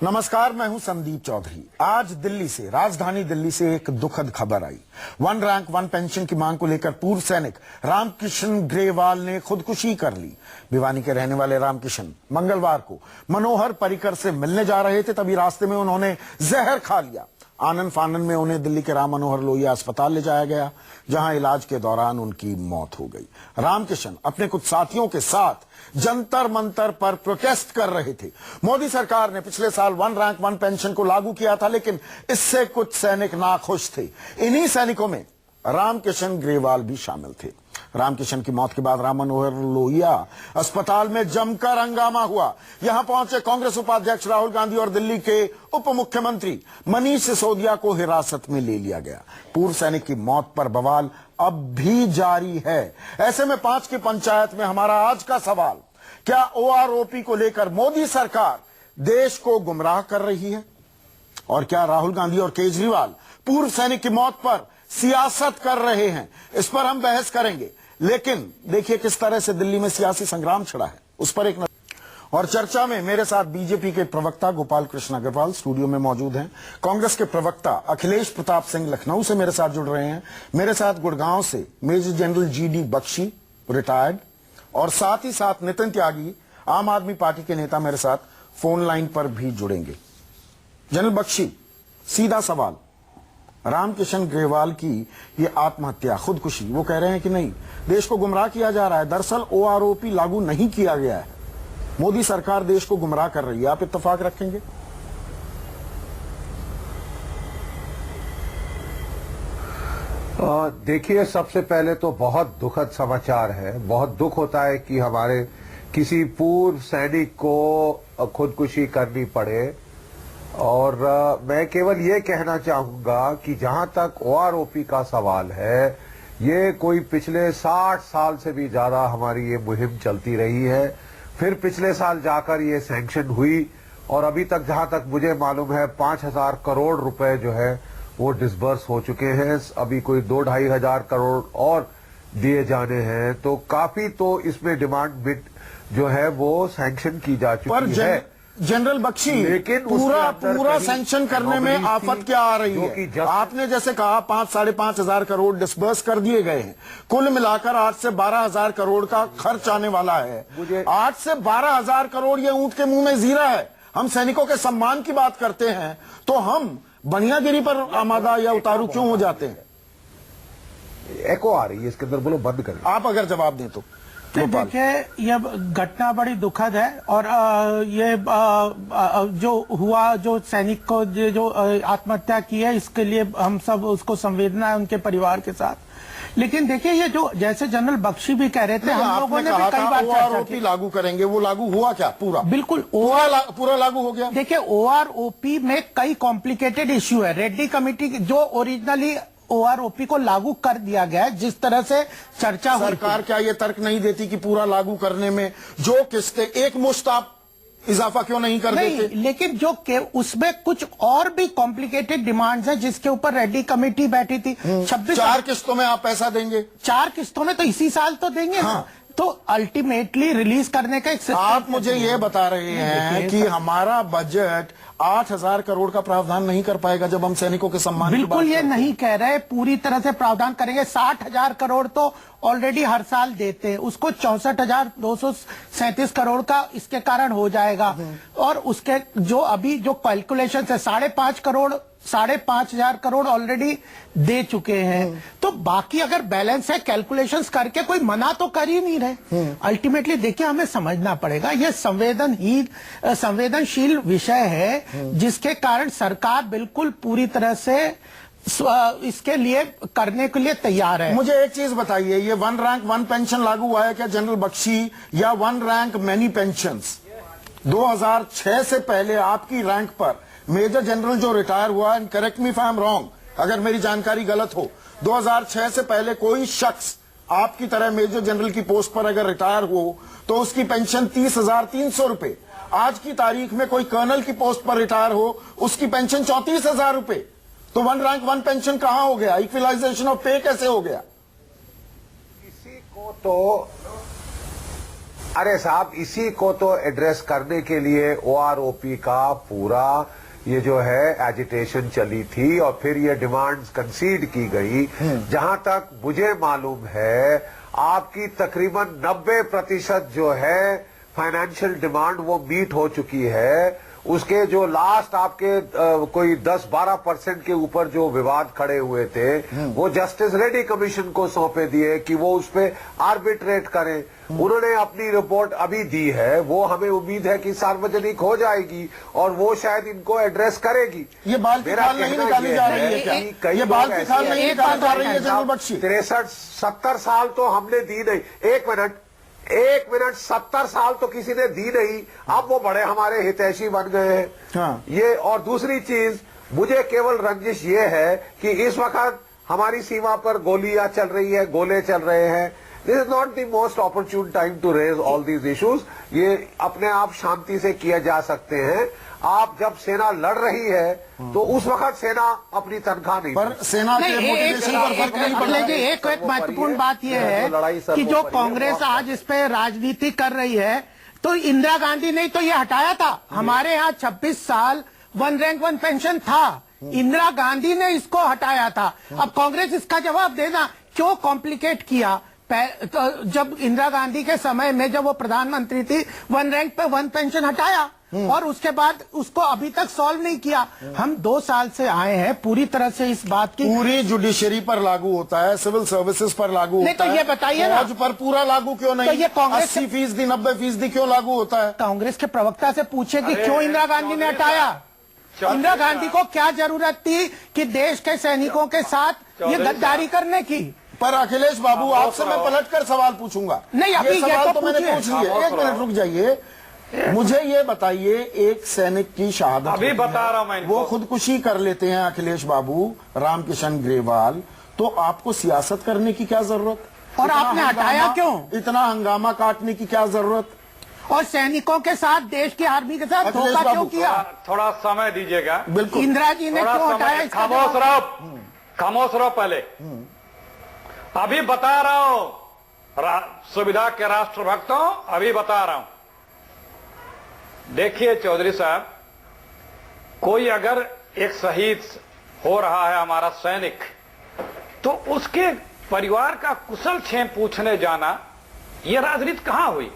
नमस्कार, मैं हूं संदीप चौधरी। आज दिल्ली से, राजधानी दिल्ली से एक दुखद खबर आई। वन रैंक वन पेंशन की मांग को लेकर पूर्व सैनिक रामकिशन ग्रेवाल ने खुदकुशी कर ली। भिवानी के रहने वाले रामकिशन मंगलवार को मनोहर पर्रिकर से मिलने जा रहे थे, तभी रास्ते में उन्होंने जहर खा लिया। आनन फानन में उन्हें दिल्ली के राम मनोहर लोहिया अस्पताल ले जाया गया, जहां इलाज के दौरान उनकी मौत हो गई। रामकिशन अपने कुछ साथियों के साथ जंतर मंतर पर प्रोटेस्ट कर रहे थे। मोदी सरकार ने पिछले साल वन रैंक वन पेंशन को लागू किया था, लेकिन इससे कुछ सैनिक नाखुश थे। इन्हीं सैनिकों में रामकिशन ग्रेवाल भी शामिल थे। रामकिशन की मौत के बाद राम मनोहर लोहिया अस्पताल में जमकर हंगामा हुआ। यहां पहुंचे कांग्रेस उपाध्यक्ष राहुल गांधी और दिल्ली के उप मुख्यमंत्री मनीष सिसोदिया को हिरासत में ले लिया गया। पूर्व सैनिक की मौत पर बवाल अब भी जारी है। ऐसे में 5 की पंचायत में हमारा आज का सवाल, क्या ओआरओपी को लेकर मोदी सरकार देश को गुमराह कर रही है? और क्या राहुल गांधी और केजरीवाल पूर्व सैनिक की मौत पर सियासत कर रहे हैं? इस पर हम बहस करेंगे, लेकिन देखिए किस तरह से दिल्ली में सियासी संग्राम छिड़ा है, उस पर एक नजर। और चर्चा में मेरे साथ बीजेपी के प्रवक्ता गोपाल कृष्ण अग्रवाल स्टूडियो में मौजूद हैं। कांग्रेस के प्रवक्ता अखिलेश प्रताप सिंह लखनऊ से मेरे साथ जुड़ रहे हैं। मेरे साथ गुड़गांव से major general GD Bakshi retired, और साथ ही साथ नितिन त्यागी आम आदमी पार्टी के नेता मेरे साथ फोन लाइन पर भी जुड़ेंगे। जनरल बख्शी, सीधा सवाल, रामकिशन ग्रेवाल की ये आत्महत्या, खुदकुशी, वो कह रहे हैं कि नहीं, देश को गुमराह किया जा रहा है। दरअसल ओआरओपी लागू नहीं किया गया है, मोदी सरकार देश को गुमराह कर रही है। आप इत्तेफाक रखेंगे? देखिए, सबसे पहले तो बहुत दुखद समाचार है। बहुत दुख होता है कि हमारे किसी पूर्व सैनिक को खुदकुशी करनी पड़े। और मैं केवल ये कहना चाहूंगा कि जहां तक ओआरओपी का सवाल है, ये कोई पिछले 60 साल से भी ज्यादा हमारी ये मुहिम चलती रही है। फिर पिछले साल जाकर ये सैंक्शन हुई, और अभी तक जहां तक मुझे मालूम है 5000 करोड़ रुपए जो है वो डिसबर्स हो चुके हैं। अभी कोई 2-2.5 हजार करोड़ और दिए जाने हैं। तो काफी तो इसमें डिमांड बिट जो है वो सैंक्शन की जा चुकी है। जनरल बख्शी, लेकिन पूरा सैंक्शन करने में आफत क्या आ रही है? आपने जैसे कहा 5-5.5 हजार करोड़ डिसबर्स कर दिए गए हैं। कुल मिलाकर 8 से 12 हजार करोड़ का खर्च आने वाला है। 8 से 12 हजार करोड़ ये ऊंट के मुंह में जीरा है। हम सैनिकों के सम्मान की बात करते हैं तो हम बनियागिरी पर आमादा या उतारू क्यों हो जाते हैं? एको आ रही है इसके अंदर, बोलो बंद करें। आप अगर जवाब दें तो। देखिए, यह घटना बड़ी दुखद है, और ये जो हुआ, जो सैनिक को जो आत्महत्या की है, इसके लिए हम सब उसको संवेदना है उनके परिवार के साथ। लेकिन देखिए, ये जो जैसे जनरल बख्शी भी कह रहे थे, हम लोगों ने भी कई बार चर्चा की, लागू करेंगे, वो लागू हुआ क्या? पूरा बिल्कुल पूरा लागू हो गया। देखिए, ओआरओपी में कई कॉम्प्लिकेटेड इश्यू है। रेड्डी कमेटी जो ओरिजिनली ओआरओपी को लागू कर दिया गया है, जिस तरह से चर्चा हुई, सरकार क्या ये तर्क नहीं देती कि पूरा लागू करने में जो किस्तें एक मुश्त आप इजाफा क्यों नहीं कर देते? लेकिन जो उसमें कुछ और भी कॉम्प्लिकेटेड डिमांड्स हैं, जिसके ऊपर रेड्डी कमेटी बैठी थी। 4 किस्तों में आप पैसा देंगे? 4 किस्तों में तो इसी साल तो देंगे। हाँ। तो अल्टीमेटली रिलीज करने का एक सिस्टम। आप मुझे ये बता रहे हैं कि हमारा बजट 8,000 करोड़ का प्रावधान नहीं कर पाएगा जब हम सैनिकों के सम्मान की बात बिल्कुल ये नहीं कह रहे, पूरी तरह से प्रावधान करेंगे। 60,000 करोड़ तो ऑलरेडी हर साल देते हैं, उसको 64,237 करोड़ का इसके कारण हो जाएगा। और उसके जो अभी जो कैलकुलेशन है, 5,500 करोड़ ऑलरेडी दे चुके हैं। तो बाकी अगर बैलेंस है, कैलकुलेशंस करके कोई मना तो कर ही नहीं रहे। अल्टीमेटली देखिए, हमें समझना पड़ेगा, यह संवेदनशील विषय है, जिसके कारण सरकार बिल्कुल पूरी तरह से इसके लिए करने के लिए तैयार है। मुझे एक चीज बताइए, ये वन रैंक वन पेंशन लागू हुआ है क्या जनरल बख्शी, या वन रैंक मैनी पेंशंस? 2006 से पहले आपकी रैंक पर मेजर जनरल जो रिटायर हुआ, and correct me if I am wrong, अगर मेरी जानकारी गलत हो, 2006 से पहले कोई शख्स आपकी तरह मेजर जनरल की पोस्ट पर अगर रिटायर हो तो उसकी पेंशन 30,300 रुपए। आज की तारीख में कोई कर्नल की पोस्ट पर रिटायर हो, उसकी पेंशन 34,000 रुपए। तो वन रैंक वन पेंशन कहां हो गया? इक्वलाइजेशन ऑफ पे कैसे हो गया? किसी को तो अरे साहब, इसी को तो एड्रेस करने के लिए OROP का पूरा ये जो है एजिटेशन चली थी और फिर ये डिमांड्स कंसीड की गई। जहां तक मुझे मालूम है आपकी तकरीबन 90% जो है फाइनेंशियल डिमांड वो मीट हो चुकी है। उसके जो लास्ट आपके कोई 10-12% के ऊपर जो विवाद खड़े हुए थे वो जस्टिस रेड्डी कमीशन को सौंपे दिए कि वो उस पे आर्बिट्रेट करें। उन्होंने अपनी रिपोर्ट अभी दी है, वो हमें उम्मीद है कि सार्वजनिक हो जाएगी और वो शायद इनको एड्रेस करेगी। ये बाल की खाल नहीं निकाली जा रही है क्या? ये बाल की खाल नहीं निकाली जा रही है जनरल बख्शी? 63-70 साल तो हमने दी नहीं। एक मिनट 70 साल तो किसी ने दी नहीं, अब वो बड़े हमारे हितैषी बन गए हैं। हाँ। ये और दूसरी चीज, मुझे केवल रंजिश ये है कि इस वक्त हमारी सीमा पर गोलियां चल रही है, गोले चल रहे हैं। This is not the most opportune time to raise all these issues. ये अपने आप शांति से किया जा सकते हैं। आप जब सेना लड़ रही है तो उस वक्त सेना अपनी तनख्वाह नहीं, पर सेना के मोटिवेशन पर फर्क नहीं पड़ रहा है। एक महत्वपूर्ण बात यह है कि जो कांग्रेस आज इस पे राजनीति कर रही है, तो इंदिरा गांधी ने तो ये हटाया था। हमारे यहाँ 26 साल 1 रैंक 1 पेंशन था, इंदिरा गांधी ने इसको हटाया था। अब कांग्रेस इसका जवाब देना, क्यों कॉम्प्लिकेट किया? जब इंदिरा गांधी के समय में जब वो प्रधानमंत्री थी, 1 रैंक पे 1 पेंशन हटाया और उसके बाद उसको अभी तक सॉल्व नहीं किया। हम 2 साल से आए हैं, पूरी तरह से इस बात की पूरी जुडिशरी पर लागू होता है, सिविल सर्विसेज पर लागू होता है। तो ये बताइए ना, फौज पर पूरा लागू क्यों नहीं? तो ये कांग्रेस 80%, 90% क्यों लागू होता है? कांग्रेस के प्रवक्ता से पूछे कि क्यों इंदिरा गांधी ने हटाया। इंदिरा गांधी को क्या जरूरत थी कि देश के सैनिकों के साथ ये गद्दारी करने की? पर अखिलेश बाबू, आपसे मैं पलटकर सवाल पूछूंगा। नहीं, अभी ये सवाल तो मैंने पूछिए। पूछ लिया। एक मिनट रुक जाइए, मुझे ये बताइए, एक सैनिक की शहादत अभी होती बता है, रहा हूं मैं, वो खुदकुशी कर लेते हैं अखिलेश बाबू, रामकिशन ग्रेवाल, तो आपको सियासत करने की क्या जरूरत? और आपने हटाया क्यों? इतना हंगामा काटने की क्या जरूरत? और सैनिकों के साथ, देश की आर्मी के साथ अखिलेश धोखा क्यों बाबू, किया? थोड़ा समय दीजिएगा। बिल्कुल। इंदिरा जी ने थोड़ा क्यों समय- हटाया? इसका खामोश जवाब- रहो, खामोश रहो। पहले अभी बता रहा हूं, सुविधा के राष्ट्र भक्तों, अभी बता रहा हूं। देखिए चौधरी साहब, कोई अगर एक शहीद हो रहा है हमारा सैनिक, तो उसके परिवार का कुशल क्षेम पूछने जाना, ये राजनीति कहां हुई?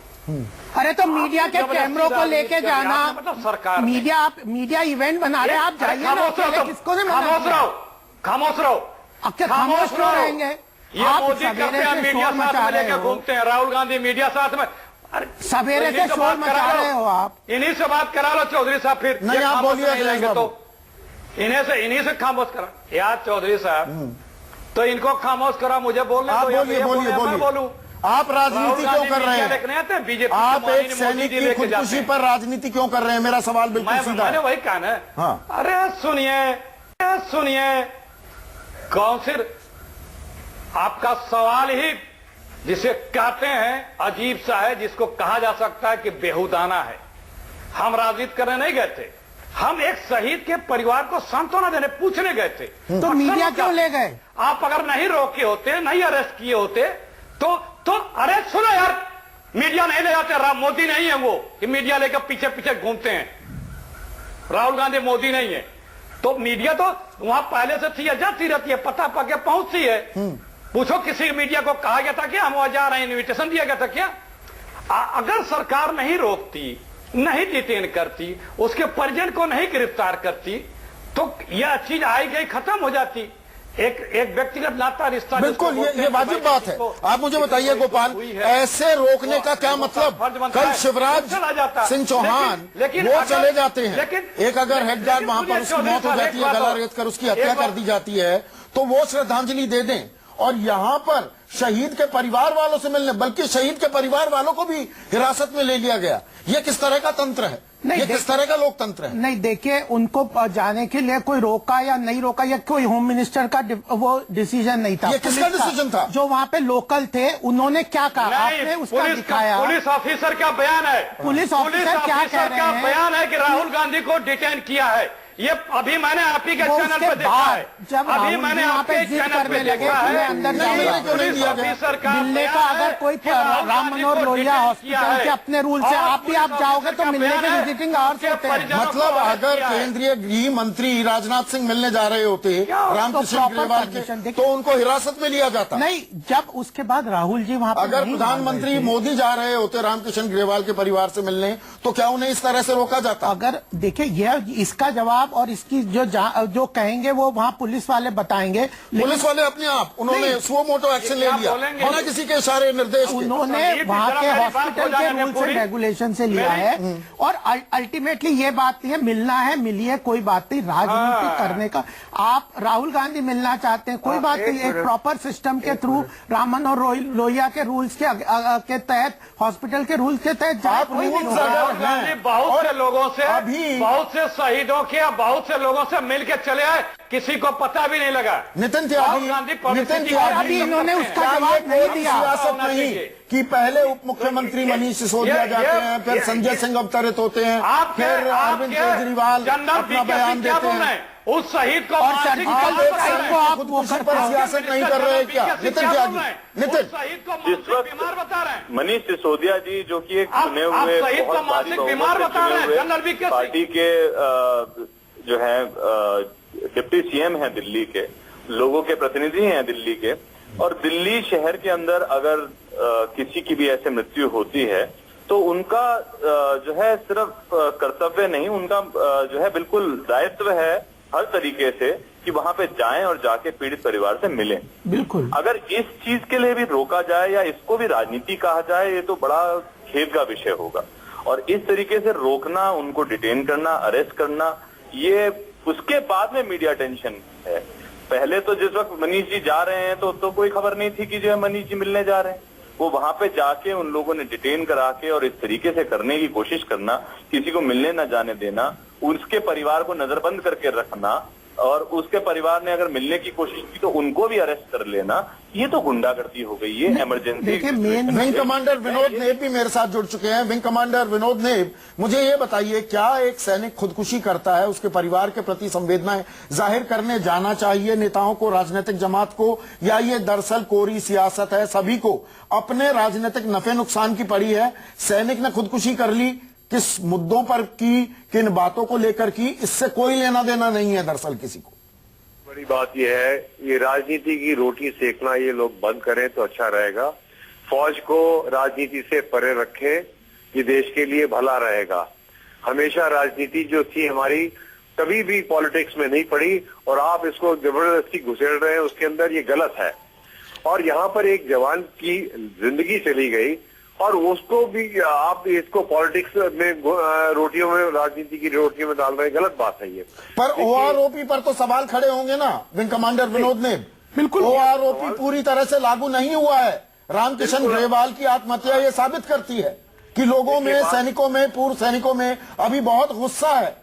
अरे तो मीडिया के कैमरों को लेके जाना, मतलब सरकार ने- मीडिया, आप मीडिया इवेंट बना रहे हैं, आप जाइए ना, खामोश रहो पहले तुम, किसको नहीं मना खामोश किया? रहो, खामोश रहो। अब क्या खामोश क्यों रहो। रहेंगे? ये आप मोदी सवेरे करते हैं, से मीडिया शोर साथ मचा में रहे लेकर हो। घूमते हैं, राहुल गांधी मीडिया साथ में। अरे सवेरे इन्हीं से से शोर बात मचा करा लो। रहे हो आप। इन्हीं से बात करा लो चौधरी साहब, फिर नहीं, ये आप खामोश बोलिए नहीं रहेंगे अखिलेश तो इन्हीं से खामोश करा। यार चौधरी साहब, तो इनको खामोश करा, मुझे बोलने आप दो, या बोलिए, ये बोलिए, बोले, मैं बोलिए। बोलूं। आप राजनीति क्यों कर रहे हैं? बीजेपी आप एक सैनिक की खुदकुशी पर राजनीति क्यों कर रहे हैं? मेरा सवाल बिल्कुल सीधा मैंने है। वही कहा ना। हाँ। अरे सुनिए, काउंसिल, आपका सवाल ही जिसे कहते हैं अजीब सा है, जिसको कहा जा सकता है कि बेहुदाना है। हम राजनीति करने नहीं गए थे, हम एक शहीद के परिवार को सांत्वना देने पूछने गए थे। तो मीडिया क्यों ले गए? आप अगर नहीं रोके होते, नहीं अरेस्ट किए होते, तो अरे सुनो यार, मीडिया नहीं ले जाते। मोदी नहीं है वो कि मीडिया लेकर पीछे पीछे घूमते हैं। राहुल गांधी मोदी नहीं है, तो मीडिया तो वहां पहले से थी, जाती रहती है, पता पाके पहुंचती है। पूछो किसी मीडिया को कहा गया था क्या हम वहां जा रहे हैं, इन्विटेशन दिया गया था क्या? अगर सरकार नहीं रोकती, नहीं डिटेन करती, उसके परिजन को नहीं गिरफ्तार करती, तो यह चीज आई गई खत्म हो जाती। एक व्यक्तिगत नाता रिश्ता, बिल्कुल, ये वाजिब बात है। आप मुझे बताइए गोपाल, ऐसे रोकने का क्या मतलब? कल शिवराज सिंह चौहान वो चले जाते हैं, एक अगर हेड गार्ड वहां पर उसकी मौत हो जाती है, गला रेत कर उसकी हत्या कर दी जाती है, तो वो श्रद्धांजलि दे दें, और यहाँ पर शहीद के परिवार वालों से मिलने, बल्कि शहीद के परिवार वालों को भी हिरासत में ले लिया गया। ये किस तरह का तंत्र है? ये किस तरह का लोकतंत्र है? नहीं, देखिए, उनको जाने के लिए कोई रोका या नहीं रोका, या कोई होम मिनिस्टर का वो डिसीजन नहीं था। ये किसका डिसीजन था? जो वहाँ पे लोकल थे, उन्होंने क्या कहा, आपने उसका दिखाया। पुलिस ऑफिसर का बयान है, पुलिस ऑफिसर क्या कह रहे हैं? बयान है कि राहुल गांधी को डिटेन किया है। ये अभी मैंने आप ही के वो चैनल उसके पे देखा बाद है, जब अभी राहुल मैंने जी वहाँ आपके पे जिद चैनल पे करने लगे देखा कि मैं है अंदर कि जाऊंगा। क्यों नहीं दिया गया? ऑफिसर का मिलने का बयान अगर है कोई कि राहुल राम गांधी मनोहर को लोहिया डिटेन हॉस्पिटल किया के है। अपने रूल से और आप भी आप पुलिस जाओगे तो ऑफिसर मिलने का के बयान है, विजिटिंग आवर्स उसके होते हैं। परिजनों मतलब को arrest अगर किया है। केंद्रीय गृह मंत्री राजनाथ सिंह मिलने जा रहे होते रामकिशन proper ग्रेवाल permission के, देखिए। तो उनको हिरासत में लिया जाता। नहीं, जब उसके बाद राहुल जी वहाँ पे अगर नहीं प्रधानमंत्री मान रहे थे, मोदी जा रहे होते रामकिशन ग्रेवाल के परिवार से मिलने, तो क्या उन्हें इस तरह से रोका जाता? अगर देखिए यह इसका जवाब और इसकी जो कहेंगे वो वहाँ पुलिस वाले बताएंगे, लेकिन पुलिस वाले अपने आप उन्होंने सुओ मोटो एक्शन ले क्या लिया बोलेंगे? बिना किसी के इशारे निर्देश के। उन्होंने संदीप, वहाँ जरा के मेरी बात हॉस्पिटल हो के जाने रूल्स पूरी। एंड रेगुलेशन से लिया है और अल्टीमेटली ये बात नहीं है मिलना है मिलिए, कोई बात नहीं, राजनीति करने का आप राहुल गांधी मिलना चाहते हैं कोई बात नहीं, एक प्रॉपर सिस्टम के थ्रू रामन और लोहिया के रूल्स के तहत हॉस्पिटल के रूल्स के तहत जाए, कोई नहीं rules रोक रहा। अगर राहुल गांधी बहुत से लोगों से अभी- बहुत से शहीदों के बहुत से लोगों से मिल के चले आए, किसी को पता भी नहीं लगा। नितिन राहुल गांधी त्यागी, नितिन publicity और त्यागी, अभी इन्होंने उसका क्या ये जवाब नहीं कोई दिया। सियासत होना नहीं चाहिए। कि पहले उप मुख्यमंत्री मनीष सिसोदिया जाते हैं, फिर संजय सिंह अवतरित होते हैं, फिर अरविंद केजरीवाल अपना बयान देते हैं। उस शहीद को और मानसिक सर्जिकल बीमार बता स्ट्राइक रहे को हैं। आप खुदकुशी पर सियासत नहीं कर रहे हैं क्या? नितिन त्यागी, नितिन, उस शहीद को जिस मानसिक वक्त बीमार बता रहे हैं। मनीष सिसोदिया जी जो कि एक आप- चुने आप हुए शहीद को बहुत भारी मानसिक बहुमत बीमार से बता रहे हैं, चुने हुए जनरल वीके सिंह। पार्टी के जो है डिप्टी सीएम हैं दिल्ली के, लोगों के प्रतिनिधि हैं दिल्ली के, और दिल्ली शहर के अंदर अगर किसी की भी ऐसे मृत्यु होती है तो उनका जो है सिर्फ कर्तव्य नहीं, उनका जो है बिल्कुल दायित्व है हर तरीके से कि वहां पे जाएं और जाके पीड़ित परिवार से मिलें। बिल्कुल। अगर इस चीज के लिए भी रोका जाए या इसको भी राजनीति कहा जाए, ये तो बड़ा खेद का विषय होगा। और इस तरीके से रोकना, उनको डिटेन करना, अरेस्ट करना, ये उसके बाद में मीडिया टेंशन है। पहले तो जिस वक्त मनीष जी जा रहे हैं तो कोई खबर नहीं थी कि जो है मनीष जी मिलने जा रहे हैं। वो वहां पे जाके उन लोगों ने डिटेन करा के और इस तरीके से करने की कोशिश करना, किसी को मिलने न जाने देना, उसके परिवार को नजरबंद करके रखना, और उसके परिवार ने अगर मिलने की कोशिश की तो उनको भी अरेस्ट कर लेना, ये तो गुंडागर्दी हो गई, ये इमरजेंसी। देखिए मेन विंग कमांडर विनोद नेब भी मेरे साथ जुड़ चुके हैं। विंग कमांडर विनोद नेब, मुझे ये बताइए, क्या एक सैनिक खुदकुशी करता है, उसके परिवार के प्रति संवेदनाएं जाहिर करने जाना चाहिए नेताओं को, राजनीतिक जमात को, या ये दरअसल कोरी सियासत है, सभी को अपने राजनीतिक नफे नुकसान की पड़ी है? सैनिक ने खुदकुशी कर ली, किस मुद्दों पर की, किन बातों को लेकर की, इससे कोई लेना देना नहीं है दरअसल किसी को। बड़ी बात यह है, ये राजनीति की रोटी सेकना ये लोग बंद करें तो अच्छा रहेगा। फौज को राजनीति से परे रखें, ये देश के लिए भला रहेगा। हमेशा राजनीति जो थी हमारी कभी भी पॉलिटिक्स में नहीं पड़ी, और आप इसको जबरदस्ती घुसेड़ रहे हैं उसके अंदर, ये गलत है। और यहाँ पर एक जवान की जिंदगी चली गई और उसको भी आप इसको पॉलिटिक्स में रोटियों में, राजनीति की रोटियों में डाल रहे हैं, गलत बात है ये। पर ओआरओपी पर तो सवाल खड़े होंगे ना विंग कमांडर विनोद ने? बिल्कुल। ओआरओपी पूरी तरह से लागू नहीं हुआ है। रामकिशन ग्रेवाल की आत्महत्या ये साबित करती है कि लोगों में, सैनिकों में, पूर्व सैनिकों में अभी बहुत गुस्सा है।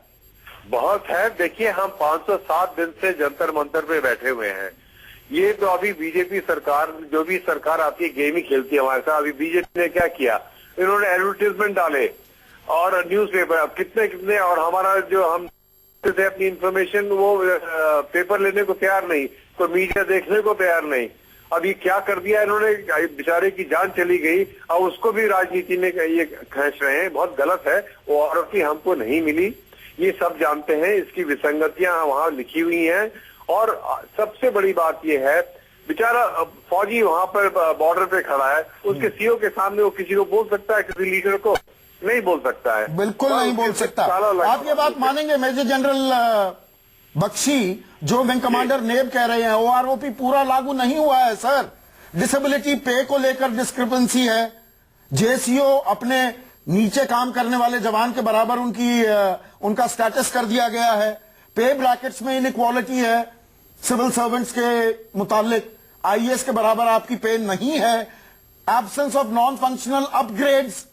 बहुत है। देखिए, हम 507 दिन से जंतर मंतर पे बैठे हुए हैं। ये तो अभी बीजेपी सरकार, जो भी सरकार आती है, गेम ही खेलती है हमारे साथ। अभी बीजेपी ने क्या किया, इन्होंने एडवर्टीजमेंट डाले और न्यूज़पेपर, अब कितने कितने, और हमारा जो हम से अपनी इंफॉर्मेशन वो पेपर लेने को तैयार नहीं, तो मीडिया देखने को तैयार नहीं। अब ये क्या कर दिया इन्होंने, बेचारे की जान चली गई, अब उसको भी राजनीति में ये खींच रहे हैं, बहुत गलत है। वो औरत हमको नहीं मिली, ये सब जानते हैं, इसकी विसंगतियां वहां लिखी हुई हैं। और सबसे बड़ी बात यह है, बेचारा फौजी वहां पर बॉर्डर पे खड़ा है, उसके सीओ के सामने वो किसी को बोल सकता है? किसी लीडर को नहीं बोल सकता है। बिल्कुल नहीं बोल सकता। आप ये बात मानेंगे मेजर जनरल बख्शी, जो विंग कमांडर नेब कह रहे हैं, ओआरओपी पूरा लागू नहीं हुआ है सर। डिसेबिलिटी पे को लेकर डिस्क्रिपेंसी है, जेसीओ अपने नीचे काम करने वाले जवान के बराबर उनका स्टेटस कर दिया गया है, पे ब्रैकेट्स में इनइक्वालिटी है, सिविल सर्वेंट्स के मुताबिक आईएएस के बराबर आपकी पे नहीं है, absence of non functional upgrades,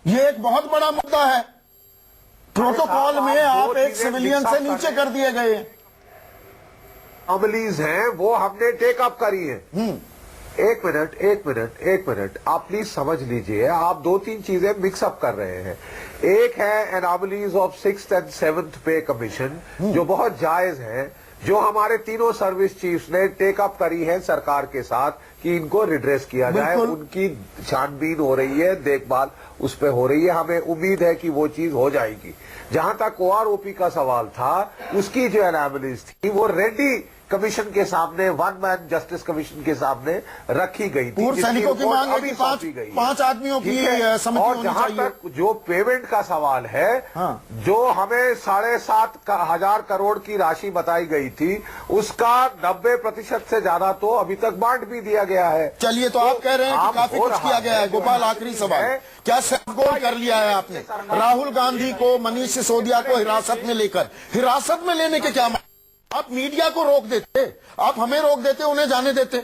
ये एक बहुत बड़ा मुद्दा है। प्रोटोकॉल में आप एक सिविलियन से नीचे कर दिए गए। अमलीज हैं वो हमने टेक अप करी है। एक मिनट, आप प्लीज समझ लीजिए, आप दो तीन चीजें मिक्सअप कर रहे हैं। एक है anomalies of 6th and 7th पे कमीशन, जो बहुत जायज है, जो हमारे तीनों सर्विस चीफ्स ने टेकअप करी है सरकार के साथ कि इनको रिड्रेस किया जाए। उनकी छानबीन हो रही है, देखभाल उस पे हो रही है, हमें उम्मीद है कि वो चीज हो जाएगी। जहां तक ओआरओपी का सवाल था, उसकी जो एनॉमलीज थी वो रेड्डी कमीशन के सामने, वन मैन जस्टिस कमीशन के सामने रखी गई थी। पूर्व सैनिकों की मांग है कि पांच आदमियों की समिति और होनी जहां चाहिए। तक जो पेमेंट का सवाल है, जो हमें 7,500 करोड़ की राशि बताई गई थी, उसका 90% से ज्यादा तो अभी तक बांट भी दिया गया है। चलिए, तो आप कह रहे हैं कि काफी कुछ किया गया है। गोपाल, आखिरी सवाल, क्या सेल्फ गोल कर लिया है आपने? राहुल गांधी को, मनीष सिसोदिया को हिरासत में लेकर, हिरासत में लेने के क्या, आप मीडिया को रोक देते, आप हमें रोक देते, उन्हें जाने देते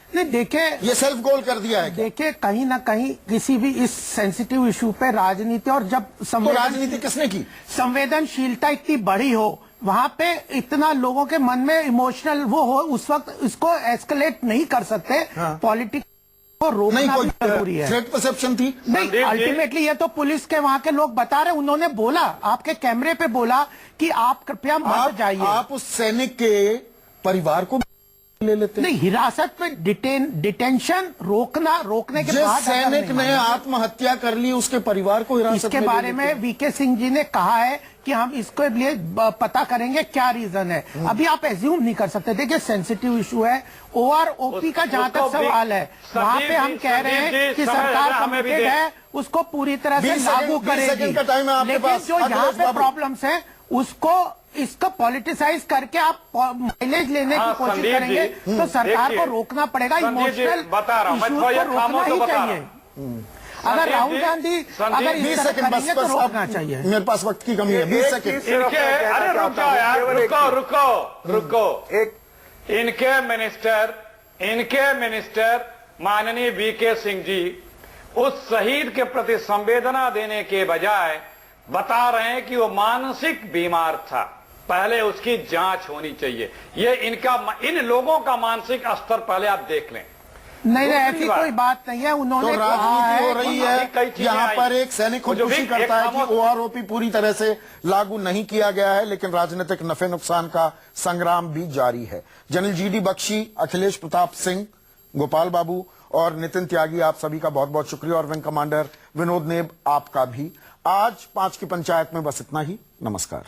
नहीं? देखे, ये सेल्फ गोल कर दिया है। देखिए, कहीं ना कहीं किसी भी इस सेंसिटिव इशू पे राजनीति, और जब तो राजनीति किसने की? संवेदनशीलता इतनी बड़ी हो, वहां पे इतना लोगों के मन में इमोशनल वो हो, उस वक्त इसको एस्केलेट नहीं कर सकते। पॉलिटिक्स को रोकना भी जरूरी है। थ्रेट परसेप्शन थी नहीं, अल्टीमेटली ये तो पुलिस के वहां के लोग बता रहे, उन्होंने बोला, आपके कैमरे पे बोला कि आप कृपया मत जाइए। आप उस सैनिक के परिवार को ले लेते? नहीं, हिरासत में डिटेंशन रोकने के जिस बाद सैनिक ने आत्महत्या कर ली, उसके परिवार को हिरासत इसके में बारे में वीके सिंह जी ने कहा है कि हम इसके लिए पता करेंगे क्या रीजन है। अभी आप एज्यूम नहीं कर सकते। देखिए, सेंसिटिव इशू है। ओआरओपी का जहां तक सवाल है, वहां पे हम कह रहे हैं कि सरकार कमिटेड है, उसको पूरी तरह से लागू करेगी। लेकिन जो यहाँ पे प्रॉब्लम्स है, इसको पॉलिटिसाइज करके आप माइलेज लेने की कोशिश करेंगे तो सरकार को रोकना पड़ेगा। इमोशनल इश्यूज को रोकना ही चाहिए। अगर राहुल गांधी अगर इस तरह करेंगे तो रोकना चाहिए। मेरे पास वक्त की कमी है, 20 सेकंड। अरे रुक जाओ यार, रुको। इनके मिनिस्टर माननीय वीके सिंह जी उस शहीद के प्रति संवेदना देने के बजाय बता रहे हैं कि वो मानसिक बीमार था, पहले उसकी जांच होनी चाहिए। ये इन लोगों का मानसिक स्तर पहले आप देख लें। नहीं, ऐसी कोई बात नहीं है। उन्होंने तो राजनीति हो रही है। यहाँ पर एक सैनिक खुदकुशी करता है कि ओआरओपी पूरी तरह से लागू नहीं किया गया है, लेकिन राजनीतिक नफे नुकसान का संग्राम भी जारी है। जनरल जीडी बख्शी, अखिलेश प्रताप सिंह, गोपाल बाबू और नितिन त्यागी, आप सभी का बहुत बहुत शुक्रिया, और विंग कमांडर विनोद नेब, आपका भी। आज 5 की पंचायत में बस इतना ही। नमस्कार।